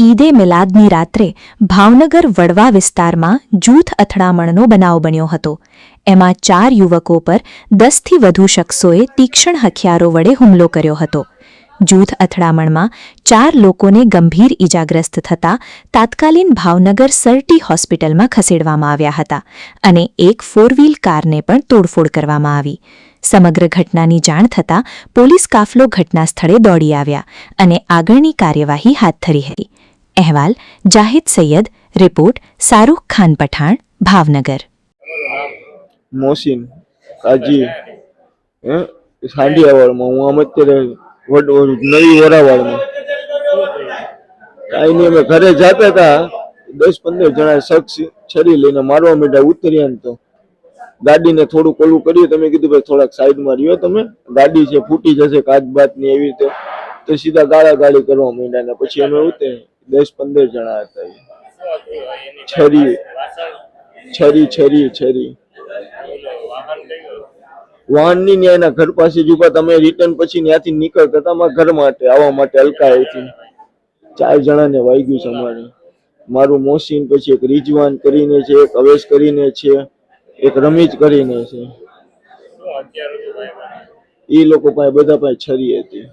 ઈદે મિલાદની રાત્રે ભાવનગર વડવા વિસ્તારમાં જૂથ અથડામણનો બનાવ બન્યો હતો. એમાં 4 યુવકો પર 10થી વધુ શખ્સોએ તીક્ષ્ણ હથિયારો વડે હુમલો કર્યો હતો. જૂથ અથડામણમાં 4 લોકોને ગંભીર ઈજાગ્રસ્ત થતાં તાત્કાલિક ભાવનગર સરટી હોસ્પિટલમાં ખસેડવામાં આવ્યા હતા અને એક 4-વ્હીલ કારને પણ તોડફોડ કરવામાં આવી. સમગ્ર ઘટનાની જાણ થતાં પોલીસ કાફલો ઘટના સ્થળે દોડી આવ્યા અને આગળની કાર્યવાહી હાથ ધરી હતી. અહેવાલ જાહિદ સૈયદ, રિપોર્ટ શાહરૂખ ખાન પઠાણ, ભાવનગર. મોસીન કાજી સાંડિયાવાડમાં હું આમ અત્યારે નવી વરાવાડમાં કાંઈ નહીં, અમે ઘરે જતા હતા. 10-15 જણા શખ્સ છરી લઈને મારવા માંડ્યા. ઉતર્યા ને તો ગાડીને થોડુંક ઓલું કર્યું. તમે કીધું ભાઈ થોડાક સાઈડમાં રહ્યો, તમે ગાડી છે ફૂટી જશે કાચ બાત ની એવી રીતે, તો સીધા ગાળાગાળી કરવા માંડ્યા. ને પછી અમે ઉતરે 10-15 જણા હતા. છરી વાહન ની ન્યાયના ઘર પાસે જ ઉભા. તમે રિટર્ન પછી ત્યાંથી નીકળતા હતા અમારા ઘર માટે આવવા માટે હલકાએથી 4 જણાને વાગ્યું છે અમારે. મારું મોસીન, પછી એક રિજવાન કરીને છે, એક અવેશ કરીને છે, એક રમીજ કરીને છે. એ લોકો પાસે બધા પાસે છરી હતી.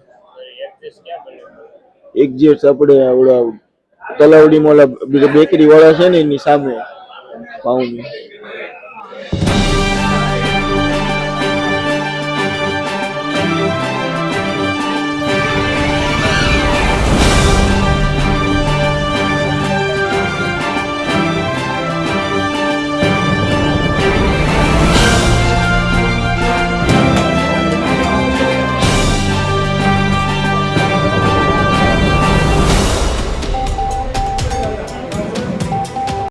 એક્ઝેક્ટ આપણે આવડા તલાવડીમાં ઓલા બેકરી વાળા છે ને એની સામે ભાવની.